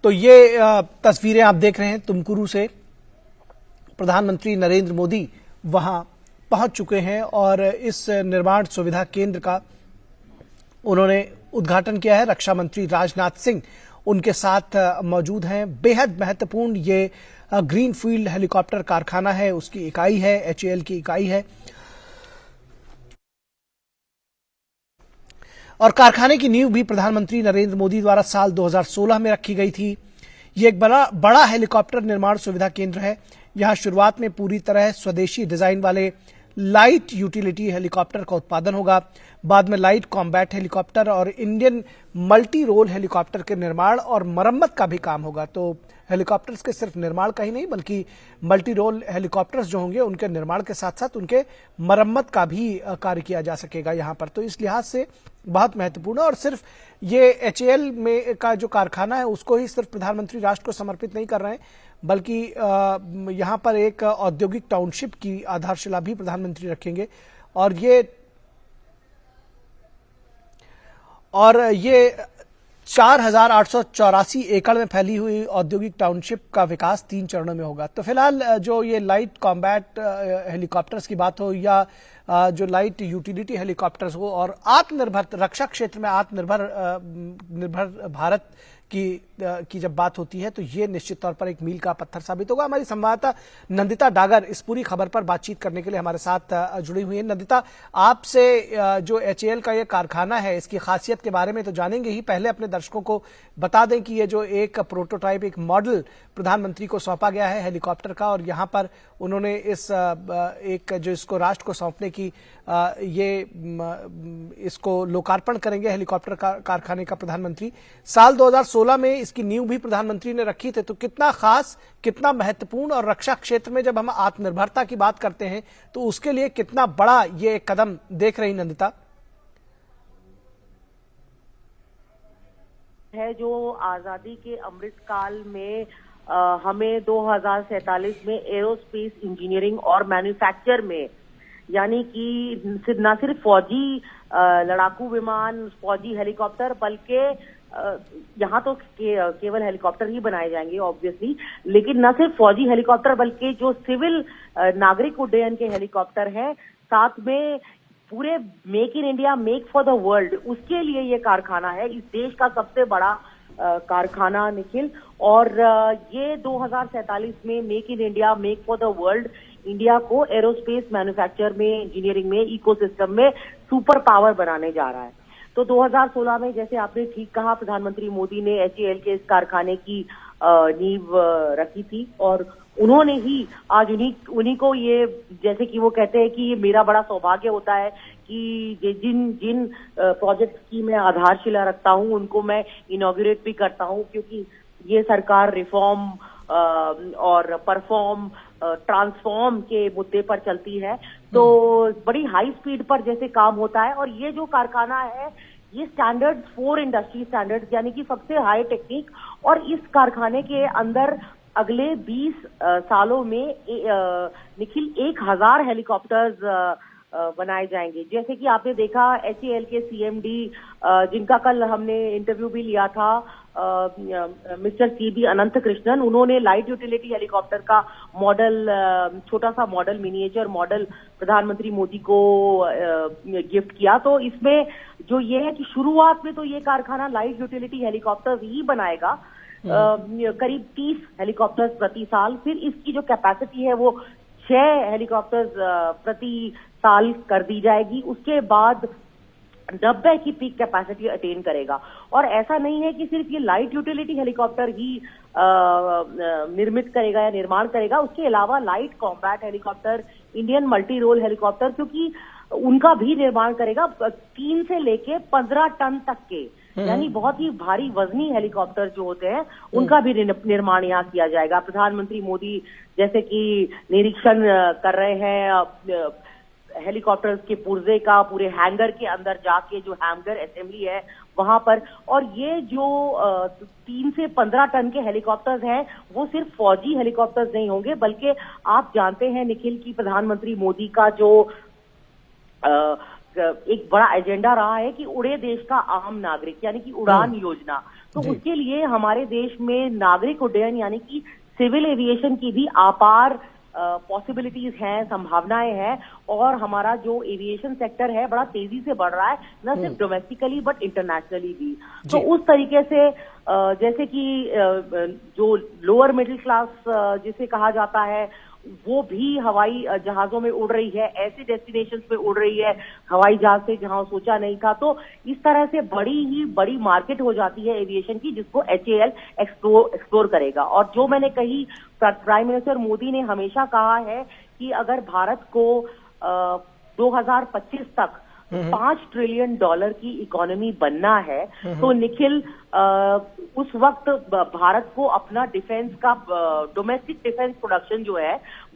तो ये तस्वीरें आप देख रहे हैं तुमकुरू से। प्रधानमंत्री नरेंद्र मोदी वहां पहुंच चुके हैं और इस निर्माण सुविधा केंद्र का उन्होंने उद्घाटन किया है। रक्षा मंत्री राजनाथ सिंह उनके साथ मौजूद हैं। बेहद महत्वपूर्ण ये ग्रीनफील्ड हेलीकॉप्टर कारखाना है, उसकी इकाई है, HAL की इकाई है। और कारखाने की नींव भी प्रधानमंत्री नरेंद्र मोदी द्वारा साल 2016 में रखी गई थी। ये एक बड़ा हेलीकॉप्टर निर्माण सुविधा केंद्र है। यहां शुरुआत में पूरी तरह स्वदेशी डिजाइन वाले लाइट यूटिलिटी हेलीकॉप्टर का उत्पादन होगा। बाद में लाइट कॉम्बैट हेलीकॉप्टर और इंडियन मल्टी रोल हेलीकॉप्टर के निर्माण और मरम्मत का भी काम होगा। तो हेलीकॉप्टर्स के सिर्फ निर्माण का ही नहीं बल्कि मल्टी रोल हेलीकॉप्टर्स जो होंगे उनके निर्माण के साथ साथ उनके मरम्मत का भी कार्य किया जा सकेगा यहाँ पर। तो इस लिहाज से बहुत महत्वपूर्ण है। और सिर्फ ये HAL में का जो कारखाना है उसको ही सिर्फ प्रधानमंत्री राष्ट्र को समर्पित नहीं कर रहे हैं, बल्कि यहाँ पर एक औद्योगिक टाउनशिप की आधारशिला भी प्रधानमंत्री रखेंगे। और ये 4,884 एकड़ में फैली हुई औद्योगिक टाउनशिप का विकास 3 चरणों में होगा। तो फिलहाल जो ये लाइट कॉम्बैट हेलीकॉप्टर्स की बात हो या जो लाइट यूटिलिटी हेलीकॉप्टर्स हो और आत्मनिर्भर रक्षा क्षेत्र में निर्भर भारत की जब बात होती है तो ये निश्चित तौर पर एक मील का पत्थर साबित होगा। हमारी संवाददाता नंदिता डागर इस पूरी खबर पर बातचीत करने के लिए हमारे साथ जुड़ी हुई है। नंदिता, आपसे जो HAL का ये कारखाना है इसकी खासियत के बारे में तो जानेंगे ही, पहले अपने दर्शकों को बता दें कि ये जो एक प्रोटोटाइप, एक मॉडल प्रधानमंत्री को सौंपा गया है हेलीकॉप्टर का, और यहाँ पर उन्होंने इसको राष्ट्र को सौंपने की इसको लोकार्पण करेंगे हेलीकॉप्टर कारखाने का प्रधानमंत्री। साल 2016 में इसकी नींव भी प्रधानमंत्री ने रखी थी। तो कितना खास, कितना महत्वपूर्ण, और रक्षा क्षेत्र में जब हम आत्मनिर्भरता की बात करते हैं तो उसके लिए कितना बड़ा ये कदम देख रही नंदिता? है जो आजादी के अमृत काल में हमें 2047 में एरोस्पेस इंजीनियरिंग और मैन्युफैक्चर में, यानी कि न सिर्फ फौजी लड़ाकू विमान, फौजी हेलीकॉप्टर, बल्कि यहाँ तो केवल हेलीकॉप्टर ही बनाए जाएंगे ऑब्वियसली, लेकिन न सिर्फ फौजी हेलीकॉप्टर बल्कि जो सिविल नागरिक उड्डयन के हेलीकॉप्टर हैं, साथ में पूरे make in India, make for the world, उसके लिए ये कारखाना है। इस देश का सबसे बड़ा कारखाना निखिल, और ये 2047 में make in India, make for the world, India को एरोस्पेस मैन्युफैक्चर में, इंजीनियरिंग में, इकोसिस्टम में सुपर पावर बनाने जा रहा है। तो 2016 में, जैसे आपने ठीक कहा, प्रधानमंत्री मोदी ने HAL के इस कारखाने की नींव रखी थी, और उन्होंने ही आज उन्हीं को ये, जैसे कि वो कहते हैं कि ये मेरा बड़ा सौभाग्य होता है कि जिन प्रोजेक्ट्स की मैं आधारशिला रखता हूं उनको मैं इनॉग्रेट भी करता हूं, क्योंकि ये सरकार रिफॉर्म और परफॉर्म, ट्रांसफॉर्म के मुद्दे पर चलती है। तो बड़ी हाई स्पीड पर जैसे काम होता है। और ये जो कारखाना है ये स्टैंडर्ड्स 4 इंडस्ट्री स्टैंडर्ड्स, यानी कि सबसे हाई टेक्निक, और इस कारखाने के अंदर अगले 20 सालों में निखिल 1000 हेलीकॉप्टर्स बनाए जाएंगे। जैसे कि आपने देखा HAL के CMD, जिनका कल हमने इंटरव्यू भी लिया था, मिस्टर CB अनंत कृष्णन, उन्होंने लाइट यूटिलिटी हेलीकॉप्टर का मॉडल, छोटा सा मॉडल, मिनिएचर मॉडल प्रधानमंत्री मोदी को गिफ्ट किया। तो इसमें जो ये है कि शुरुआत में तो ये कारखाना लाइट यूटिलिटी हेलीकॉप्टर ही बनाएगा, करीब 30 हेलीकॉप्टर्स प्रति साल। फिर इसकी जो कैपेसिटी है वो 6 हेलीकॉप्टर्स प्रति साल कर दी जाएगी। उसके बाद 90 की पीक कैपेसिटी अटेन करेगा। और ऐसा नहीं है कि सिर्फ ये लाइट यूटिलिटी हेलीकॉप्टर ही निर्मित करेगा या निर्माण करेगा, उसके अलावा light combat helicopter, Indian multi role helicopter, क्योंकि उनका भी निर्माण करेगा 3 से लेके 15 टन तक के, यानी बहुत ही भारी वजनी हेलीकॉप्टर जो होते हैं उनका भी निर्माण यहाँ किया जाएगा। प्रधानमंत्री मोदी जैसे कि निरीक्षण कर रहे हैं हेलीकॉप्टर्स के पुर्जे का, पूरे हैंगर के अंदर जाके जो हैंगर असेंबली है वहां पर। और ये जो 3 से 15 टन के हेलीकॉप्टर्स हैं वो सिर्फ फौजी हेलीकॉप्टर्स नहीं होंगे, बल्कि आप जानते हैं निखिल की प्रधानमंत्री मोदी का जो एक बड़ा एजेंडा रहा है कि उड़े देश का आम नागरिक, यानी कि उड़ान योजना। तो जी। उसके लिए हमारे देश में नागरिक उड्डयन यानी कि सिविल एविएशन की भी अपार पॉसिबिलिटीज हैं, संभावनाएं हैं, और हमारा जो एविएशन सेक्टर है बड़ा तेजी से बढ़ रहा है, न सिर्फ डोमेस्टिकली बट इंटरनेशनली भी। तो उस तरीके से जैसे कि जो लोअर मिडिल क्लास जिसे कहा जाता है, वो भी हवाई जहाजों में उड़ रही है, ऐसे डेस्टिनेशंस पे उड़ रही है हवाई जहाज से जहां सोचा नहीं था। तो इस तरह से बड़ी मार्केट हो जाती है एविएशन की, जिसको HAL एक्सप्लोर करेगा। और जो मैंने कही, प्राइम मिनिस्टर मोदी ने हमेशा कहा है कि अगर भारत को 2025 तक $5 ट्रिलियन की इकोनॉमी बनना है, तो निखिल उस वक्त भारत को अपना डिफेंस का डोमेस्टिक डिफेंस प्रोडक्शन जो है